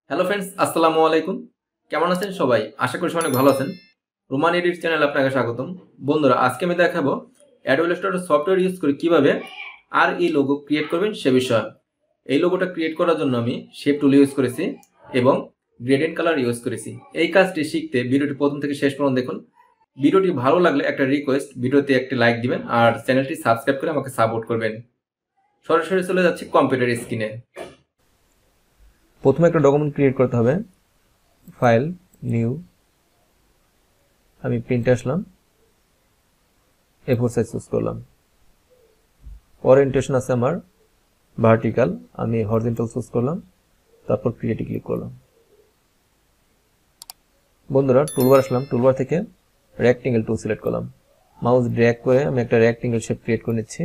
Hello friends, আসসালামু আলাইকুম। কেমন আছেন সবাই? আশা করি সবাই অনেক ভালো আছেন। রোমান এডিট চ্যানেলে আপনাকে স্বাগতম। বন্ধুরা, আজকে আমি দেখাবো অ্যাডোব ইলাস্ট্রেটর সফটওয়্যার ইউজ করে কিভাবে আর এই লোগো ক্রিয়েট করবেন সে বিষয়ে। এই লোগোটা ক্রিয়েট করার জন্য আমি শেপ টুল ইউজ করেছি এবং গ্রেডিয়েন্ট কালার ইউজ করেছি। এই কাজটি শিখতে ভিডিওটি প্রথম থেকে শেষ পর্যন্ত দেখুন। ভিডিওটি ভালো লাগলে একটা রিকোয়েস্ট, ভিডিওতে একটি লাইক দিবেন আর চ্যানেলটি সাবস্ক্রাইব করে আমাকে সাপোর্ট করবেন। সরাসরি চলে যাচ্ছি কম্পিউটার স্ক্রিনে। প্রথমে একটা ডকুমেন্ট ক্রিয়েট করতে হবে। ফাইল, নিউ, আমি প্রিন্টে আসলাম, A4 সাইজ চুজ করলাম। ওরিয়েন্টেশন আছে আমার ভার্টিক্যাল, আমি হরিজন্টাল চুজ করলাম, তারপর ক্রিয়েটে ক্লিক করলাম। বন্ধুরা, টুলবার আসলাম, টুলবার থেকে রেক্টেঙ্গেল টুল সিলেক্ট করলাম। মাউস ড্র্যাগ করে আমি একটা রেক্টেঙ্গেল শেপ ক্রিয়েট করে নিচ্ছি।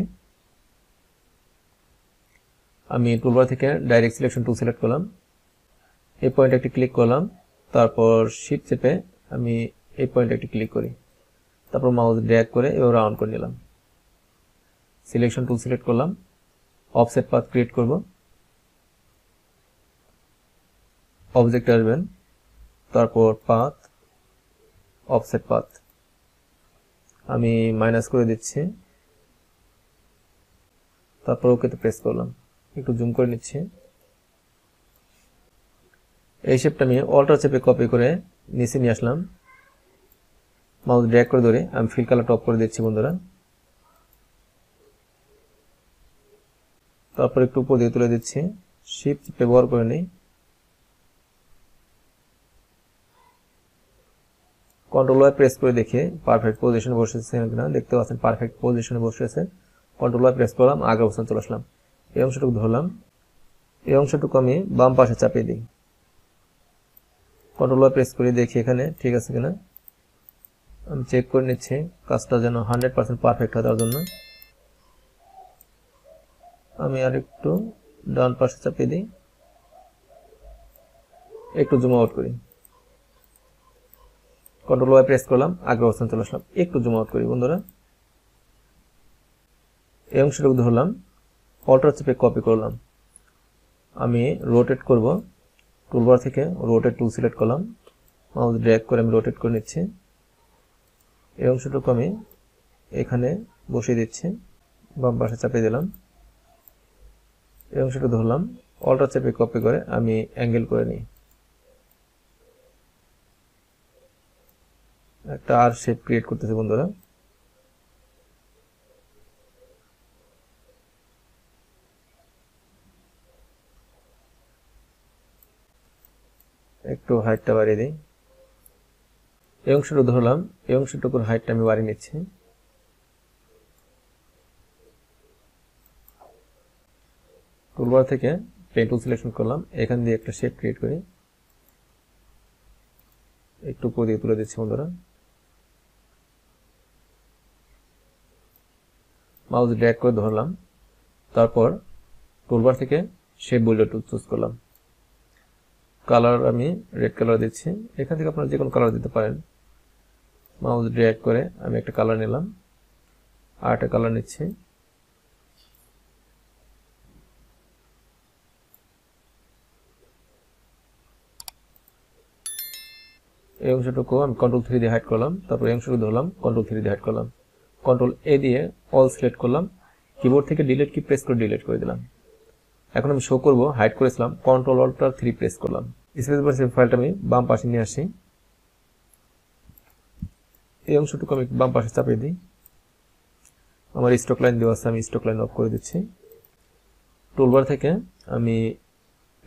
আমি টুলবার থেকে ডাইরেক্ট সিলেকশন টুল সিলেক্ট করলাম, এই পয়েন্টে একটি ক্লিক করলাম, তারপর শিফট চেপে আমি এই পয়েন্টে একটি ক্লিক করি, তারপর মাউস ড্র্যাগ করে এবার রাউন্ড করে নিলাম। সিলেকশন টুল সিলেক্ট করলাম, অফসেট পাথ ক্রিয়েট করব। অবজেক্ট আসবেন, তারপর পাথ, অফসেট পাথ আমি মাইনাস করে দিচ্ছি, তারপর ওকেতে প্রেস করলাম। একটু জুম করে নিচ্ছি। এই শেপটা আমি অল্টার চেপে কপি করে নিচে নিয়ে আসলাম, মাউস ড্র্যাগ করে ধরে আমি ফিল কালার টপ করে দিচ্ছি বন্ধুরা। তারপর একটু উপর দিয়ে তুলে দিচ্ছি, শিফট ব্যবহার করে নিই, কন্ট্রোল ওয়াই প্রেস করে দেখে পারফেক্ট পজিশনে বসেছে কিনা। দেখতে পাচ্ছেন পারফেক্ট পজিশনে বসেছে। কন্ট্রোল ওয়াই প্রেস করলাম, আগের অবস্থানে চলে আসলাম। এই অংশটুকু ধরলাম, এই অংশটুকু আমি বাম পাশে চাপিয়ে দিই। কন্ট্রোল ওয়াই প্রেস করে দেখি এখানে ঠিক আছে কিনা। আমি চেক করে নিচ্ছি কাজটা যেন 100% পারফেক্ট হয়, তার জন্য আমি আর একটু ডান পাশে চাপিয়ে দিই, একটু জুম আউট করি। কন্ট্রোল ওয়াই প্রেস করলাম, আগের অবস্থানে চলে আসলাম, একটু জুম আউট করি বন্ধুরা। এই অংশটুকু ধরলাম, অল্টার চেপে কপি করলাম। আমি রোটেট করব, টুলবার থেকে রোটেট টুল সিলেক্ট করলাম, মাউস ড্র্যাগ করে আমি রোটেট করে নিচ্ছি। এই অংশটুকু আমি এখানে বসিয়ে দিচ্ছি, বাম পাশে চাপিয়ে দিলাম। এই অংশটুকু ধরলাম, অল্টার চেপে কপি করে আমি অ্যাঙ্গেল করে নিই, একটা আর শেপ ক্রিয়েট করতেছি বন্ধুরা। একটু হাইটটা বাড়িয়ে দিই। এই অংশটুকু ধরলাম, এই অংশটুকুর হাইটটা আমি বাড়িয়ে নিচ্ছি। টুলবার থেকে পেন টুল সিলেকশন করলাম, এখান দিয়ে একটা শেপ ক্রিয়েট করি, একটু উপর দিয়ে তুলে দিচ্ছি বন্ধুরা। মাউস ড্র্যাগ করে ধরলাম, তারপর টুলবার থেকে শেপ বুল্ডার টুল চুজ করলাম। কালার আমি রেড কালার দিচ্ছি, এখান থেকে আপনারা যে কোনো কালার দিতে পারেন। মাউস ড্র্যাগ করে আমি একটা কালার নিলাম, আর একটা কালার নিচ্ছি। এই অংশটুকু আমি কন্ট্রোল 3 দিয়ে হাইড করলাম, তারপর এই অংশটুকু ধরলাম, কন্ট্রোল 3 দিয়ে হাইড করলাম, কন্ট্রোল এ দিয়ে অল সিলেক্ট করলাম, কিবোর্ড থেকে ডিলিট কি প্রেস করে ডিলিট করে দিলাম। এখন আমি শো করব, হাইড করেছিলাম, কন্ট্রোল অল্টার 3 প্রেস করলাম। স্পেস বার সেভ ফাইলটা আমি বাম পাশে নিয়ে আসি, এই অংশটুকু আমি বাম পাশে চাপিয়ে দিই। আমার স্টক লাইন দেওয়া আছে, আমি স্টক লাইন অফ করে দিচ্ছি। টুলবার থেকে আমি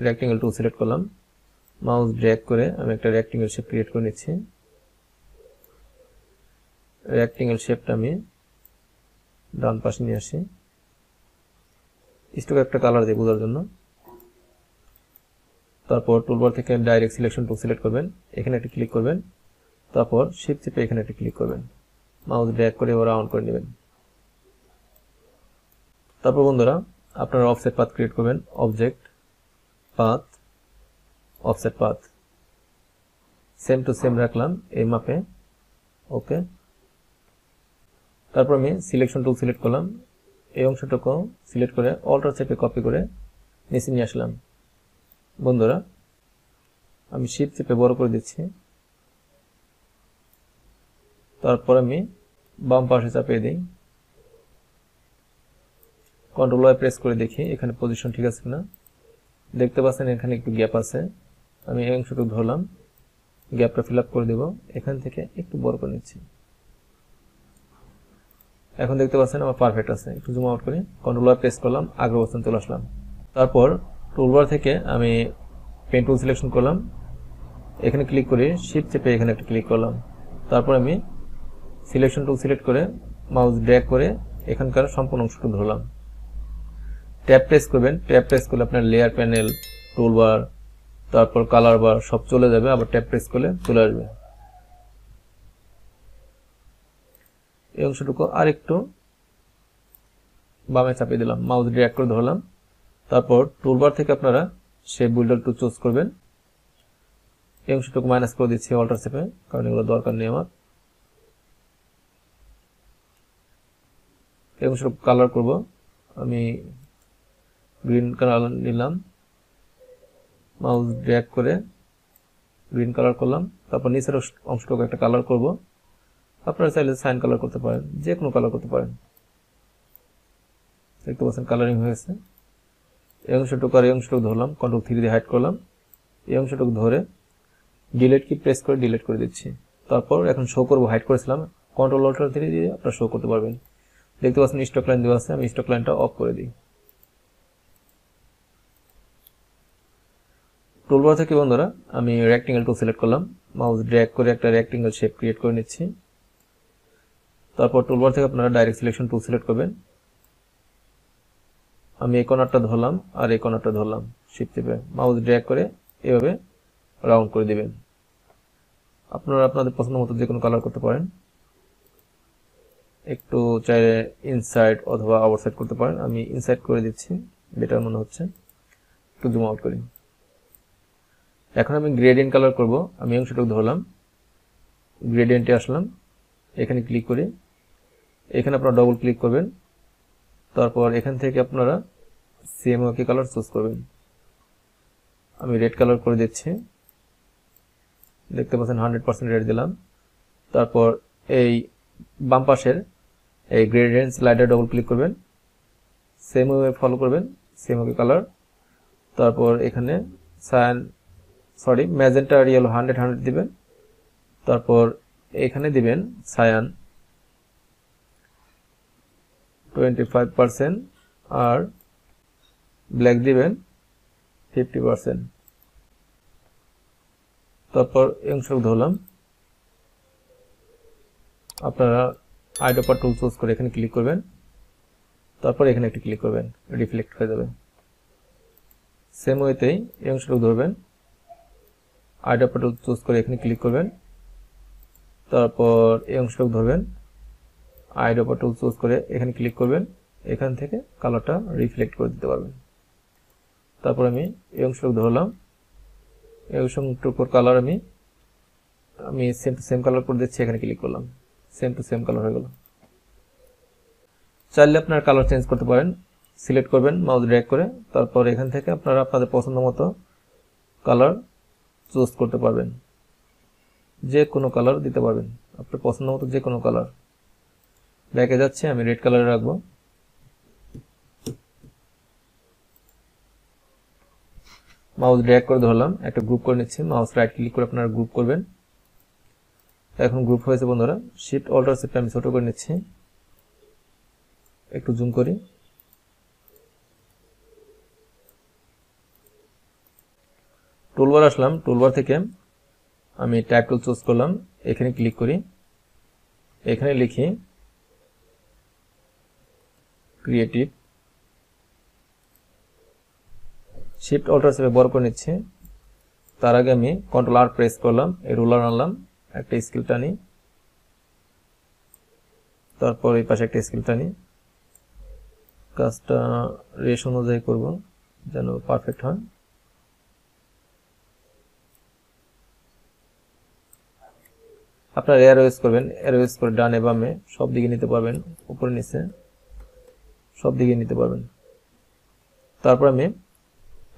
রেক্টেঙ্গেল টুল সিলেক্ট করলাম, মাউস ড্র্যাগ করে আমি একটা রেক্টেঙ্গেল শেপ ক্রিয়েট করে নিচ্ছি। রেক্টেঙ্গেল শেপটা আমি ডান পাশে নিয়ে আসি, স্টক একটা কালার দিয়ে বোঝার জন্য। তারপর টুলবার থেকে ডাইরেক্ট সিলেকশন টুল সিলেক্ট করবেন, এখানে একটা ক্লিক করবেন, তারপর শিফট চেপে এখানে একটা ক্লিক করবেন, মাউস ড্র্যাগ করে এবার রাউন্ড করে নেবেন। তারপর বন্ধুরা আপনারা অফসেট পাথ ক্রিয়েট করবেন, object, path, offset path same to same রাখলাম এই মাপে, ওকে। তারপর আমি সিলেকশন টুল সিলেক্ট করলাম, এই অংশটুকু সিলেক্ট করে অল্টার চেপে কপি করে নিচে নিয়ে আসলাম বন্ধুরা। আমি শিফট চেপে বড় করে দিচ্ছি। তারপর আমি বাম পাশে চাপিয়ে দিই, কন্ট্রোল ওয়াই প্রেস করে দেখি এখানে পজিশন ঠিক আছে কিনা। দেখতে পাচ্ছেন এখানে একটু গ্যাপ আছে, আমি এই অংশটুকু ধরলাম, গ্যাপটা ফিল আপ করে দেব, এখান থেকে একটু বড় করে নিচ্ছি। এখন দেখতে পাচ্ছেন আমার পারফেক্ট আছে। একটু জুম আউট করি, কন্ট্রোল ওয়াই প্রেস করলাম, আগের অবস্থানে চলে আসলাম। তারপর টুলবার থেকে আমি পেন টুল সিলেকশন করলাম, এখানে ক্লিক করে শিফট চেপে এখানে একটা ক্লিক করলাম। তারপর আমি সিলেকশন টুল সিলেক্ট করে মাউস ড্র্যাগ করে এখানকার সম্পূর্ণ অংশটুকু ধরলাম। ট্যাব প্রেস করবেন, ট্যাব প্রেস করলে আপনার লেয়ার প্যানেল, টুলবার, তারপর কালার বার সব চলে যাবে, আবার ট্যাব প্রেস করলে চলে আসবে। এই অংশটুকু আরেকটু বামে চাপিয়ে দিলাম, মাউস ড্র্যাগ করে ধরলাম। তারপর টুলবার থেকে আপনারা শেপ বিল্ডার টুল চুজ করবেন। এই অংশটুকু মাইনাস করে দিচ্ছি অল্টার চেপে, কারণ এগুলো দরকার নেই আমার। এই অংশটুকু কালার করব, আমি গ্রিন কালার নিলাম, মাউস ড্র্যাগ করে গ্রিন কালার করলাম। তারপর নিচের অংশটুকু একটা কালার করব, আপনারা চাইলে সাইন কালার করতে পারেন, যে কোনো কালার করতে পারেন। দেখতে পাচ্ছেন কালারিং হয়েছে। এই অংশটুকু আর এই অংশটুকু ধরলাম, কন্ট্রোল 3 দিয়ে হাইড করলাম। এই অংশটুকু ধরে ডিলিট কি প্রেস করে ডিলিট করে দিচ্ছি। তারপর এখন শো করব, হাইড করেছিলাম, কন্ট্রোল অল্টার 3 দিয়ে আপনারা শো করতে পারবেন। দেখতে পাচ্ছেন স্টক লাইন দেওয়া আছে, আমি স্টক লাইনটা অফ করে দিই। টুলবার থেকে বন্ধুরা আমি রেক্টেঙ্গেল টুল সিলেক্ট করলাম, মাউস ড্র্যাগ করে একটা রেক্টেঙ্গেল শেপ ক্রিয়েট করে নিচ্ছি। তারপর টুলবার থেকে আপনারা ডাইরেক্ট সিলেকশন টুল সিলেক্ট করবেন। আমি এই কর্নারটা ধরলাম আর এই কর্নারটা ধরলাম, শিফট চেপে মাউস ড্র্যাগ করে এভাবে রাউন্ড করে দিবেন। আপনারা আপনাদের পছন্দ মতো যে কোনো কালার করতে পারেন, একটু চাইলে ইনসাইড অথবা আউটসাইড করতে পারেন। আমি ইনসাইড করে দিচ্ছি, বেটার মনে হচ্ছে। একটু জুম আউট করি। এখন আমি গ্রেডিয়েন্ট কালার করব, আমি অংশটুকু ধরলাম, গ্রেডিয়েন্টে আসলাম, এখানে ক্লিক করি, এখানে আপনারা ডবল ক্লিক করবেন। তারপর এখান থেকে আপনারা সিএমওকে কালার চুজ করবেন। আমি রেড কালার করে দিচ্ছি, দেখতে পাচ্ছেন 100% রেড দিলাম। তারপর এই বাম পাশের এই গ্রেডিয়েন্ট স্লাইডার ডবল ক্লিক করবেন, সিএমওকে ফলো করবেন, সিএমওকে কালার। তারপর এখানে ম্যাজেন্টা আর ইয়েলো 100 দিবেন। তারপর এখানে দিবেন সায়ান 25% আর ব্ল্যাক দিবেন 50%। তারপর অংশ ধরলাম, আপনারা আইড্রপার টুল চুজ করে এখানে ক্লিক করবেন। তারপর এখানে একটি ক্লিক করবেন, রিফ্লেক্ট হয়ে যাবে। সেম ওয়েতেই এই অংশটুকু ধরবেন, আইড্রপার টুল চুজ করে এখানে ক্লিক করবেন। তারপর এই অংশটুকু ধরবেন, আইড্রপার টুল চুজ করে এখানে ক্লিক করবেন, এখান থেকে কালারটা রিফ্লেক্ট করে দিতে পারবেন। তারপর আমি এই অংশটুকু ধরলাম, এই অংশটুকুর কালার আমি সেম টু সেম কালার করে দিচ্ছি, এখানে ক্লিক করলাম, সেম টু সেম কালার হয়ে গেল। চাইলে আপনারা কালার চেঞ্জ করতে পারেন, সিলেক্ট করবেন মাউস ড্র্যাগ করে। তারপর এখান থেকে আপনারা আপনাদের পছন্দ মতো কালার চুজ করতে পারবেন, যে কোনো কালার দিতে পারবেন, আপনার পছন্দ মতো যে কোনো কালার। ব্যাকে যাচ্ছে, আমি রেড কালারে রাখবো। মাউস ড্র্যাগ করে ধরলাম, একটা গ্রুপ করে নিচ্ছি, মাউস রাইট ক্লিক করে আপনারা গ্রুপ করবেন। এখন গ্রুপ হয়েছে বন্ধুরা, শিফট অল্টার শিফট আমি ছোট করে নিচ্ছি, একটু জুম করি। টুলবার আসলাম, টুলবার থেকে আমি টাইপ টুল চুজ করলাম, এখানে ক্লিক করি, এখানে লিখি ক্রিয়েটিভ, শিফট অল্টার চেপে বড় করে নিচ্ছি। তার আগে আমি কন্ট্রোল আর প্রেস করলাম, এই রুলার আনলাম, একটা স্কেল টানি, তারপর এই পাশে একটা স্কেল টানি। কাজটা রেশ অনুযায়ী করব যেন পারফেক্ট হয়। আপনারা এরোস করবেন, এরোস করে ডানে বামে সব দিকে নিতে পারবেন, উপরে নিচে সব দিকে নিতে পারবেন। তারপর আমি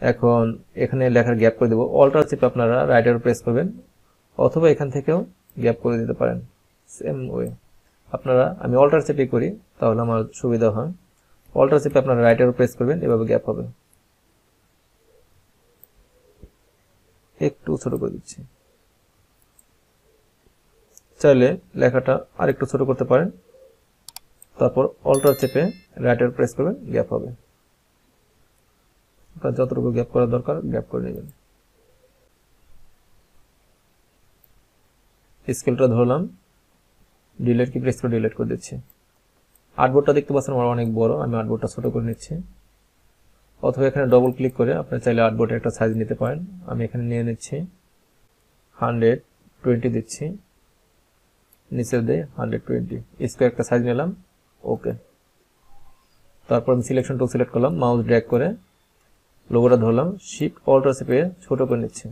এখন এখানে লেখার গ্যাপ করে দেবো। অল্টার চেপে আপনারা রাইট অ্যারো প্রেস করবেন, অথবা এখান থেকেও গ্যাপ করে দিতে পারেন। সেম ওয়ে আমি অল্টার চেপে করি, তাহলে আমার সুবিধা হয়। অল্টার চেপে আপনারা রাইট অ্যারো প্রেস করবেন, এভাবে গ্যাপ হবে। একটু ছোট করে দিচ্ছি। চাইলে লেখাটা আরেকটু ছোট করতে পারেন, তারপর অল্টার চেপে রাইট অ্যারো প্রেস করবেন, গ্যাপ হবে। যতটুকু গ্যাপ করা দরকার গ্যাপ করে নেবেন। স্কেলটা ধরলাম, ডিলিট কি প্রেস করে ডিলিট করে দিচ্ছি। আর্টবোর্ডটা দেখতে পাচ্ছেন আমার অনেক বড়, আমি আর্টবোর্ডটা ছোট করে নিচ্ছি। অথবা এখানে ডবল ক্লিক করে আপনি চাইলে আর্টবোর্ডের একটা সাইজ নিতে পারেন। আমি এখানে নিয়ে নিচ্ছি 120 দিচ্ছি, নিচে দিয়ে 120 স্কোয়ার একটা সাইজ নিলাম। ওকে, তারপর আমি সিলেকশন টুল সিলেক্ট করলাম, মাউস ড্র্যাগ করে লোগোটা ধরলাম, শিফট অল্টার চেপে ছোট করে নিচ্ছি।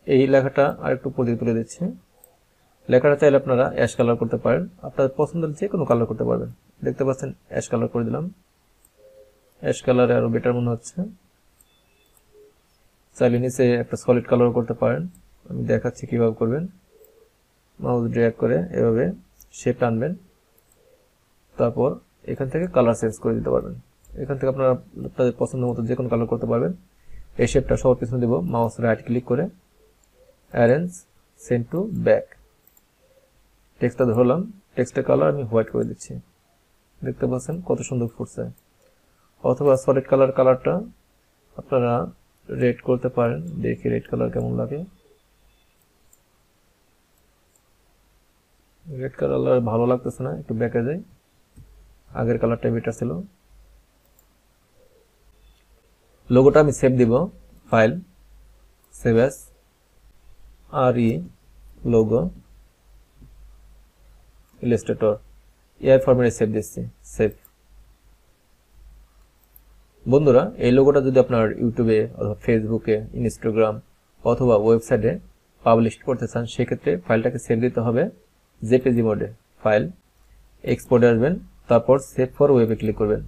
এই লেখাটা আরেকটু উপর দিকে তুলে দিচ্ছি। লেখাটা চাইলে আপনারা অ্যাশ কালার করতে পারেন, আপনাদের পছন্দের যে কোনো কালার করতে পারবেন। দেখতে পাচ্ছেন অ্যাশ কালার করে দিলাম, অ্যাশ কালারে আরো বেটার মনে হচ্ছে। চাইলে নিচে একটা সলিড কালার করতে পারেন, আমি দেখাচ্ছি কিভাবে করবেন। মাউস ড্র্যাগ করে এভাবে শেপ টানবেন, তারপর এখান থেকে কালার চেঞ্জ করে দিতে পারবেন। এখান থেকে আপনারা আপনাদের পছন্দ মতো যে কোনো কালার করতে পারবেন। এই শেপটা সবার পিছনে দেব, মাউস রাইট ক্লিক করে অ্যারেঞ্জ সেন্ড টু ব্যাক। টেক্সটটা ধরলাম, টেক্সটের কালার আমি হোয়াইট করে দিচ্ছি। দেখতে পাচ্ছেন কত সুন্দর ফুটছে। অথবা সলিড কালারটা আপনারা রেড করতে পারেন, দেখি রেড কালার কেমন লাগে। রেড কালার ভালো লাগতেছে না, একটু ব্যাকে যাই। আগের কালারটা বেটার ছিল। লোগোটা আমি সেভ দিব, file, save as, RE logo, Illustrator, AI ফরম্যাটে সেভ দিচ্ছি, সেভ। বন্ধুরা, এই লোগোটা যদি আপনার ইউটিউবে অথবা ফেসবুকে, ইনস্টাগ্রাম অথবা ওয়েবসাইটে পাবলিশ করতে চান, সেক্ষেত্রে ফাইলটাকে সেভ দিতে হবে জেপিজি মোডে। ফাইল, এক্সপোর্টে আসবেন, তারপর সেভ ফর ওয়েবে ক্লিক করবেন।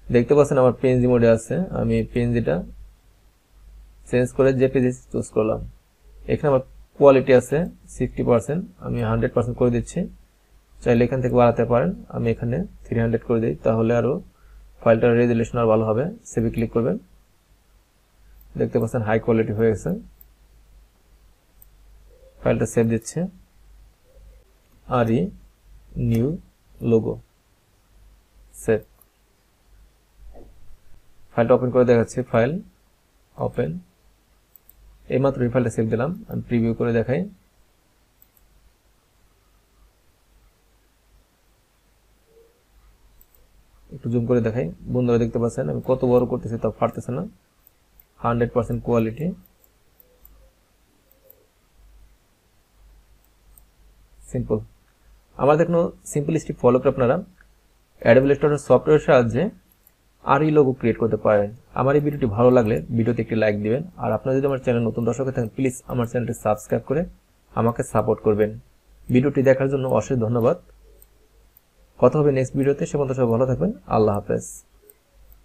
দেখতে পাচ্ছেন আমার পিএনজি মোডে আছে, আমি পিএনজিটা চেঞ্জ করে জেপিজি চুজ করলাম। এখানে আমার কোয়ালিটি আছে 60%, আমি 100% করে দিচ্ছি। চাইলে এখান থেকে বাড়াতে পারেন, আমি এখানে 300 করে দিই, তাহলে আরো ফাইলটার রেজুলেশন আর ভালো হবে। সেভে ক্লিক করবেন, দেখতে পাচ্ছেন হাই কোয়ালিটি হয়ে গেছে। ফাইলটা সেভ দিচ্ছে, RE নিউ লোগো, সেভ। ফাইলটা ওপেন করে দেখাচ্ছি, ফাইল ওপেন। এইমাত্র এই ফাইলটা সেভ দিলাম, আমি প্রিভিউ করে দেখাই। একটু জুম করে দেখাই, বন্ধুরা দেখতে পাচ্ছেন আমি কত বড় করতেছি তা ফাটতেছে না। 100% কোয়ালিটি। সিম্পল। আমার দেখানো সিম্পল স্টেপ ফলো করে আপনারা অ্যাডোবি ইলাস্ট্রেটর সফটওয়্যারের সাহায্যে RE লোগো ক্রিয়েট করতে পারেন। আমার এই ভিডিওটি ভালো লাগলে ভিডিওতে একটি লাইক দিবেন, আর আপনারা যদি আমার চ্যানেল নতুন দর্শক থাকেন, প্লিজ আমার চ্যানেলটি সাবস্ক্রাইব করে আমাকে সাপোর্ট করবেন। ভিডিওটি দেখার জন্য অশেষ ধন্যবাদ। কথা হবে নেক্সট ভিডিওতে, সে পর্যন্ত সবাই ভালো থাকবেন। আল্লাহ হাফেজ।